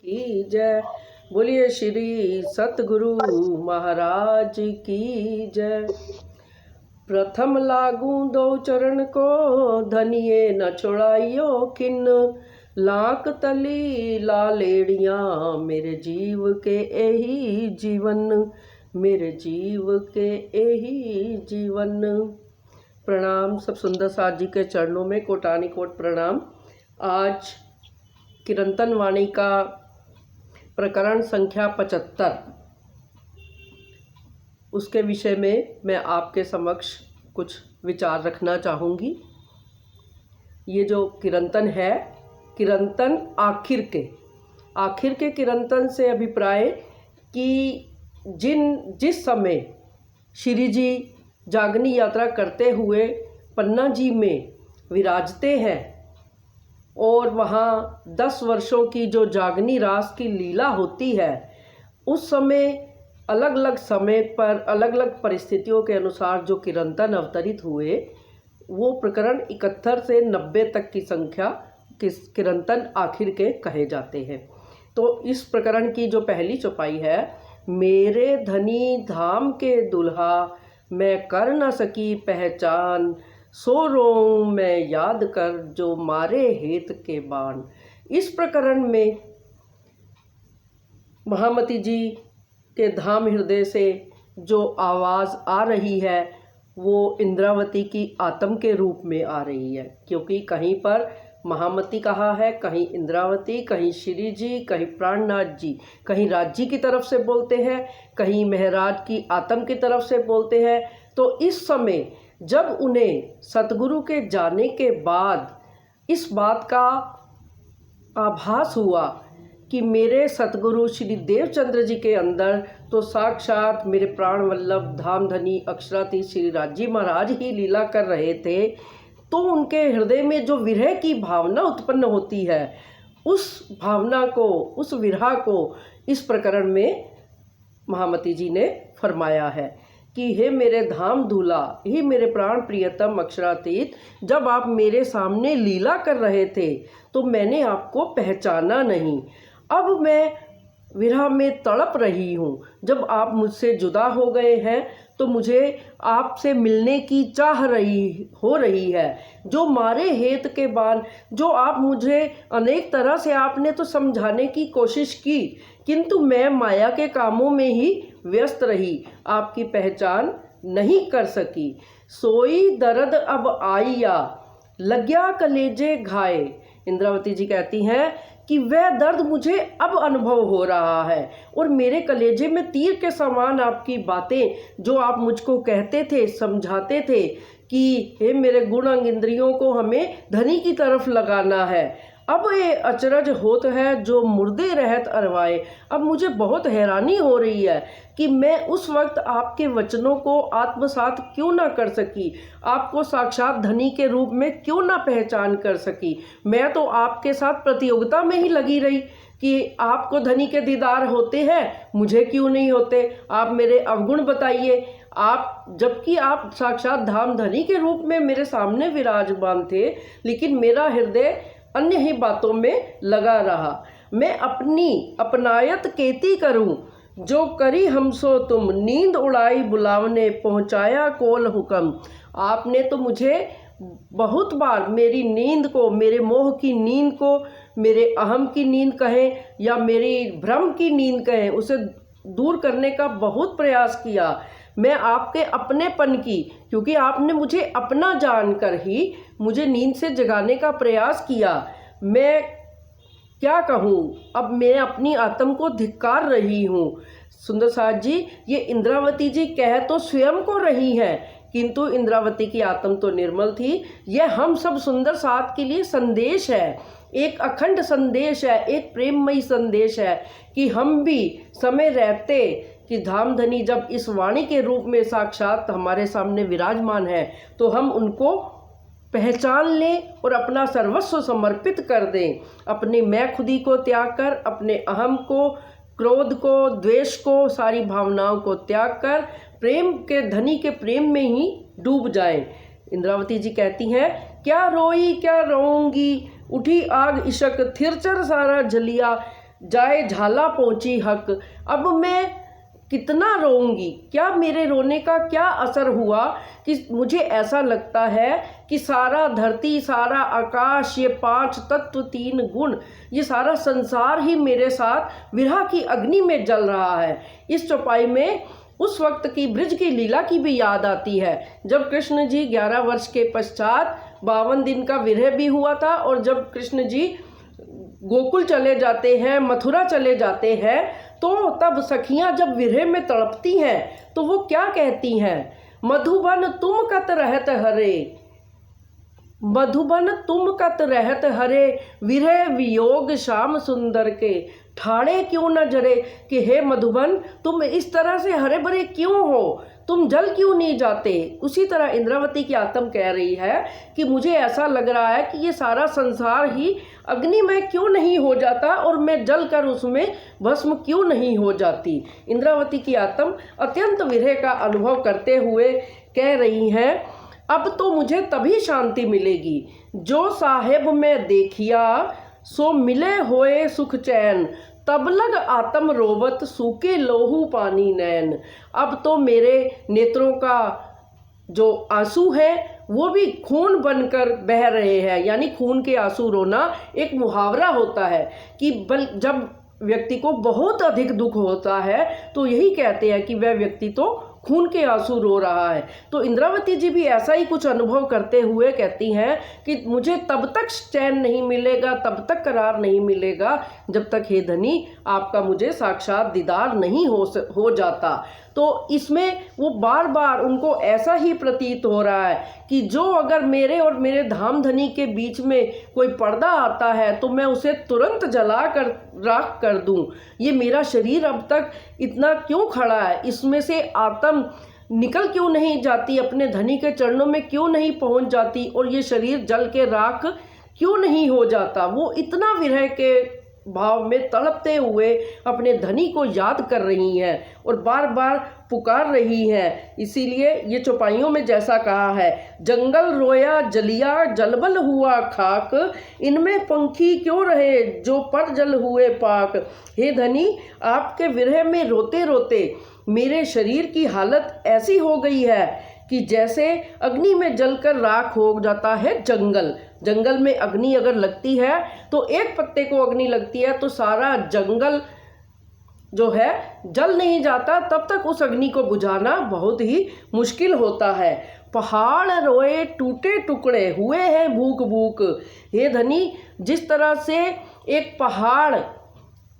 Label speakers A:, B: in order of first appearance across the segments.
A: की जय। बोलिए श्री सतगुरु महाराज की जय। प्रथम लागू दो चरण को, धनिये न छोड़ाइयो किन। लाख तली लालेड़ियाँ, मेरे जीव के यही जीवन, मेरे जीव के यही जीवन। प्रणाम। सब सुंदर साथ जी के चरणों में कोटानी कोट प्रणाम। आज कीर्तन वाणी का प्रकरण संख्या 75, उसके विषय में मैं आपके समक्ष कुछ विचार रखना चाहूँगी। ये जो कीर्तन है, कीर्तन आखिर के कीर्तन से अभिप्राय कि जिस समय श्री जी जागनी यात्रा करते हुए पन्ना जी में विराजते हैं और वहाँ 10 वर्षों की जो जागनी रास की लीला होती है, उस समय अलग अलग समय पर अलग अलग परिस्थितियों के अनुसार जो कीर्तन अवतरित हुए, वो प्रकरण 71 से 90 तक की संख्या कीर्तन आखिर के कहे जाते हैं। तो इस प्रकरण की जो पहली चौपाई है, मेरे धनी धाम के दुल्हा, मैं कर न सकी पहचान, सो रोऊं मैं याद कर जो मारे हेत के बाण। इस प्रकरण में महामती जी के धाम हृदय से जो आवाज़ आ रही है, वो इंद्रावती की आत्म के रूप में आ रही है। क्योंकि कहीं पर महामती कहा है, कहीं इंद्रावती, कहीं श्री जी, कहीं प्राणनाथ जी, कहीं राज जी की तरफ से बोलते हैं, कहीं महराज की आत्म की तरफ से बोलते हैं। तो इस समय जब उन्हें सतगुरु के जाने के बाद इस बात का आभास हुआ कि मेरे सतगुरु श्री देवचंद्र जी के अंदर तो साक्षात मेरे प्राण वल्लभ धामधनी अक्षरातीत श्री राज जी महाराज ही लीला कर रहे थे, तो उनके हृदय में जो विरह की भावना उत्पन्न होती है, उस भावना को, उस विरह को इस प्रकरण में महामती जी ने फरमाया है कि हे मेरे धाम दूल्हा, ही मेरे प्राण प्रियतम अक्षरातीत, जब आप मेरे सामने लीला कर रहे थे तो मैंने आपको पहचाना नहीं। अब मैं विरह में तड़प रही हूँ। जब आप मुझसे जुदा हो गए हैं तो मुझे आपसे मिलने की चाह हो रही है। जो मारे हेत के बाण, जो आप मुझे अनेक तरह से आपने तो समझाने की कोशिश की, किंतु मैं माया के कामों में ही व्यस्त रही, आपकी पहचान नहीं कर सकी। सोई दर्द अब आईया, लग्या कलेजे घाये। इंद्रावती जी कहती हैं कि वह दर्द मुझे अब अनुभव हो रहा है और मेरे कलेजे में तीर के समान आपकी बातें जो आप मुझको कहते थे, समझाते थे कि हे मेरे गुण अंग इंद्रियों को हमें धनी की तरफ लगाना है, अब ये अचरज होत है जो मुर्दे रहत अरवाए। अब मुझे बहुत हैरानी हो रही है कि मैं उस वक्त आपके वचनों को आत्मसात क्यों ना कर सकी, आपको साक्षात धनी के रूप में क्यों ना पहचान कर सकी। मैं तो आपके साथ प्रतियोगिता में ही लगी रही कि आपको धनी के दीदार होते हैं, मुझे क्यों नहीं होते। आप मेरे अवगुण बताइए, आप जबकि आप साक्षात धाम धनी के रूप में मेरे सामने विराजमान थे, लेकिन मेरा हृदय अन्य ही बातों में लगा रहा। मैं अपनी अपनायत केती करूं, जो करी हमसो तुम, नींद उड़ाई बुलावने, पहुंचाया कोल हुक्म। आपने तो मुझे बहुत बार मेरी नींद को, मेरे मोह की नींद को, मेरे अहम की नींद कहें या मेरी भ्रम की नींद कहें, उसे दूर करने का बहुत प्रयास किया। मैं आपके अपनेपन की, क्योंकि आपने मुझे अपना जानकर ही मुझे नींद से जगाने का प्रयास किया। मैं क्या कहूँ, अब मैं अपनी आत्म को धिक्कार रही हूँ। सुंदर साथ जी, ये इंद्रावती जी कह तो स्वयं को रही है, किंतु इंद्रावती की आत्म तो निर्मल थी। यह हम सब सुंदर साथ के लिए संदेश है, एक अखंड संदेश है, एक प्रेममयी संदेश है कि हम भी समय रहते कि धामधनी जब इस वाणी के रूप में साक्षात हमारे सामने विराजमान है, तो हम उनको पहचान लें और अपना सर्वस्व समर्पित कर दें। अपनी मैं खुदी को त्याग कर, अपने अहम को, क्रोध को, द्वेष को, सारी भावनाओं को त्याग कर प्रेम के धनी के प्रेम में ही डूब जाएं। इंद्रावती जी कहती हैं, क्या रोई क्या रोऊंगी, उठी आग इशक थिरचर सारा जलिया। जाए झाला पहुँची हक। अब मैं कितना रोऊंगी, क्या मेरे रोने का क्या असर हुआ कि मुझे ऐसा लगता है कि सारा धरती, सारा आकाश, ये 5 तत्व, 3 गुण, ये सारा संसार ही मेरे साथ विरह की अग्नि में जल रहा है। इस चौपाई में उस वक्त की ब्रज की लीला की भी याद आती है, जब कृष्ण जी 11 वर्ष के पश्चात 52 दिन का विरह भी हुआ था, और जब कृष्ण जी गोकुल चले जाते हैं, मथुरा चले जाते हैं, तो तब सखियां जब विरह में तड़पती हैं तो वो क्या कहती हैं? मधुबन तुम कत रहत हरे, मधुबन तुम कत रहत हरे, विरह वियोग श्याम सुंदर के, ठाड़े क्यों न जरे। कि हे मधुबन, तुम इस तरह से हरे भरे क्यों हो, तुम जल क्यों नहीं जाते। उसी तरह इंद्रावती की आत्म कह रही है कि मुझे ऐसा लग रहा है कि ये सारा संसार ही अग्नि में क्यों नहीं हो जाता और मैं जल कर उसमें भस्म क्यों नहीं हो जाती। इंद्रावती की आत्म अत्यंत विरह का अनुभव करते हुए कह रही हैं, अब तो मुझे तभी शांति मिलेगी, जो साहेब में देखिया सो मिले होए सुख चैन, तब लग आत्म रोवत सूखे लोहू पानी नैन। अब तो मेरे नेत्रों का जो आंसू है वो भी खून बनकर बह रहे हैं। यानी खून के आंसू रोना एक मुहावरा होता है कि जब व्यक्ति को बहुत अधिक दुख होता है तो यही कहते हैं कि वह व्यक्ति तो खून के आंसू रो रहा है। तो इंद्रावती जी भी ऐसा ही कुछ अनुभव करते हुए कहती हैं कि मुझे तब तक चैन नहीं मिलेगा, तब तक करार नहीं मिलेगा, जब तक हे धनी आपका मुझे साक्षात दीदार नहीं हो जाता। तो इसमें वो बार बार उनको ऐसा ही प्रतीत हो रहा है कि जो अगर मेरे और मेरे धाम धनी के बीच में कोई पर्दा आता है तो मैं उसे तुरंत जला कर राख कर दूं। ये मेरा शरीर अब तक इतना क्यों खड़ा है, इसमें से आत्म निकल क्यों नहीं जाती, अपने धनी के चरणों में क्यों नहीं पहुंच जाती, और ये शरीर जल के राख क्यों नहीं हो जाता। वो इतना विरह के भाव में तड़पते हुए अपने धनी को याद कर रही हैं और बार बार पुकार रही हैं। इसीलिए ये चौपाइयों में जैसा कहा है, जंगल रोया जलिया जलबल हुआ खाक, इनमें पंखी क्यों रहे जो पर जल हुए पाक। हे धनी, आपके विरह में रोते रोते मेरे शरीर की हालत ऐसी हो गई है कि जैसे अग्नि में जलकर राख हो जाता है जंगल। जंगल में अग्नि अगर लगती है तो एक पत्ते को अग्नि लगती है तो सारा जंगल जो है जल नहीं जाता, तब तक उस अग्नि को बुझाना बहुत ही मुश्किल होता है। पहाड़ रोए टूटे टुकड़े हुए हैं भूख भूख। हे धनी, जिस तरह से एक पहाड़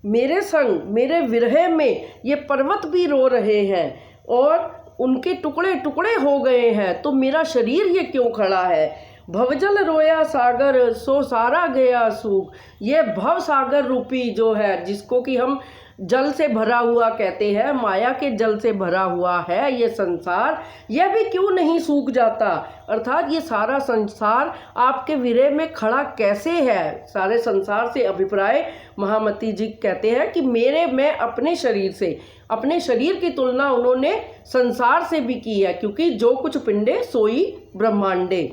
A: मेरे संग मेरे विरह में ये पर्वत भी रो रहे हैं और उनके टुकड़े टुकड़े हो गए हैं, तो मेरा शरीर ये क्यों खड़ा है। भवजल रोया सागर सो सारा गया सूख। ये भव सागर रूपी जो है, जिसको कि हम जल से भरा हुआ कहते हैं, माया के जल से भरा हुआ है ये संसार, यह भी क्यों नहीं सूख जाता। अर्थात ये सारा संसार आपके विरह में खड़ा कैसे है। सारे संसार से अभिप्राय महामती जी कहते हैं कि मैं अपने शरीर से, अपने शरीर की तुलना उन्होंने संसार से भी की है, क्योंकि जो कुछ पिंडे सोई ब्रह्मांडे।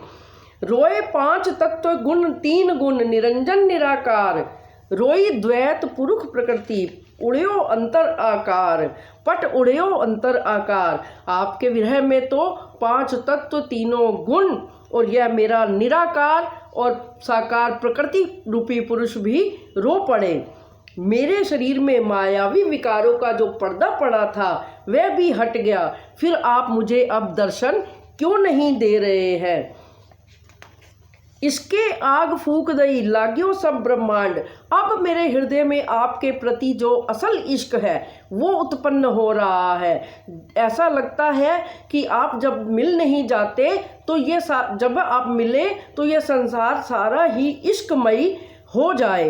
A: रोए 5 तत्व गुण 3 गुण निरंजन निराकार, रोई द्वैत पुरुष प्रकृति उड़्यो अंतर आकार, पट उड़्यो अंतर आकार। आपके विरह में तो 5 तत्व 3 गुण और यह मेरा निराकार और साकार प्रकृति रूपी पुरुष भी रो पड़े। मेरे शरीर में मायावी विकारों का जो पर्दा पड़ा था वह भी हट गया, फिर आप मुझे अब दर्शन क्यों नहीं दे रहे हैं। इसके आग फूक दई लाग्यो सब ब्रह्मांड। अब मेरे हृदय में आपके प्रति जो असल इश्क है वो उत्पन्न हो रहा है। ऐसा लगता है कि आप जब मिल नहीं जाते तो ये जब आप मिले तो ये संसार सारा ही इश्कमयी हो जाए।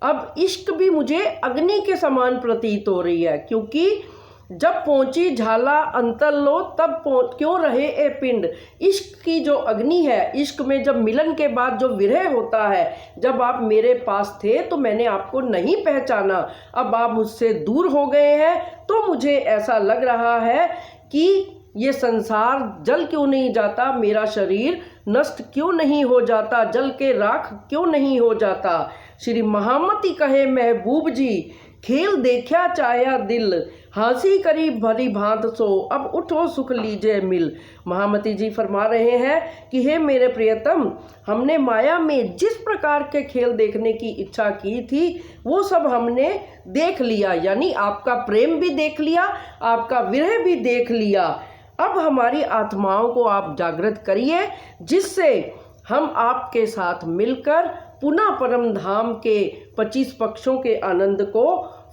A: अब इश्क भी मुझे अग्नि के समान प्रतीत हो रही है, क्योंकि जब पहुंची झाला अंतर लो तब क्यों रहे ए पिंड। इश्क की जो अग्नि है, इश्क में जब मिलन के बाद जो विरह होता है, जब आप मेरे पास थे तो मैंने आपको नहीं पहचाना, अब आप मुझसे दूर हो गए हैं तो मुझे ऐसा लग रहा है कि ये संसार जल क्यों नहीं जाता, मेरा शरीर नष्ट क्यों नहीं हो जाता, जल के राख क्यों नहीं हो जाता। श्री महामती कहे महबूब जी, खेल देखा चाया दिल, हंसी करी भली भांत सो, अब उठो सुख लीजिए मिल। महामती जी फरमा रहे हैं कि हे मेरे प्रियतम, हमने माया में जिस प्रकार के खेल देखने की इच्छा की थी वो सब हमने देख लिया, यानी आपका प्रेम भी देख लिया, आपका विरह भी देख लिया। अब हमारी आत्माओं को आप जागृत करिए, जिससे हम आपके साथ मिलकर पुनः परम धाम के 25 पक्षों के आनंद को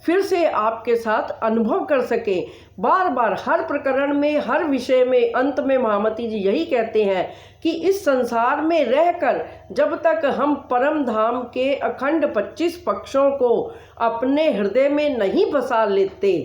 A: फिर से आपके साथ अनुभव कर सके। बार बार हर प्रकरण में, हर विषय में अंत में महामती जी यही कहते हैं कि इस संसार में रहकर जब तक हम परम धाम के अखंड 25 पक्षों को अपने हृदय में नहीं बसा लेते,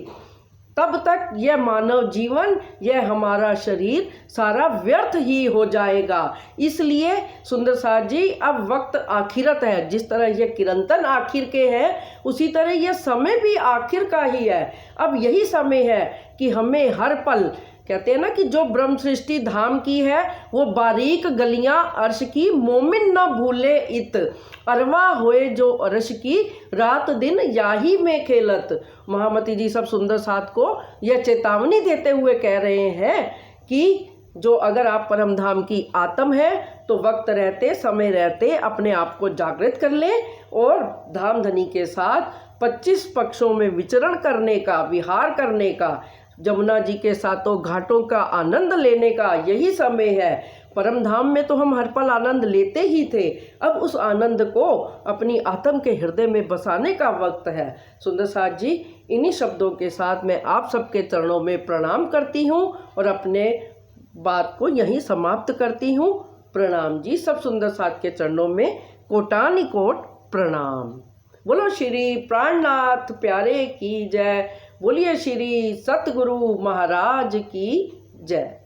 A: तब तक यह मानव जीवन, यह हमारा शरीर सारा व्यर्थ ही हो जाएगा। इसलिए सुंदर साथ जी, अब वक्त आखिरत है। जिस तरह यह किरंतन आखिर के हैं, उसी तरह यह समय भी आखिर का ही है। अब यही समय है कि हमें हर पल, कहते हैं ना कि जो ब्रह्म सृष्टि धाम की है वो बारीक गलियां अर्श की, मोमिन न भूले इत, अरवा होए जो अर्श की, रात दिन याही में खेलत। महामती जी सब सुंदर साथ को यह चेतावनी देते हुए कह रहे हैं कि जो अगर आप परम धाम की आत्म है तो वक्त रहते, समय रहते अपने आप को जागृत कर ले और धाम धनी के साथ 25 पक्षों में विचरण करने का, विहार करने का, जमुना जी के सातों घाटों का आनंद लेने का यही समय है। परम धाम में तो हम हर पल आनंद लेते ही थे, अब उस आनंद को अपनी आत्म के हृदय में बसाने का वक्त है। सुंदर साथ जी, इन्हीं शब्दों के साथ मैं आप सबके चरणों में प्रणाम करती हूँ और अपने बात को यहीं समाप्त करती हूँ। प्रणाम जी। सब सुंदर साथ के चरणों में कोटानी कोट प्रणाम। बोलो श्री प्राणनाथ प्यारे की जय। बोलिए श्री सतगुरु महाराज की जय।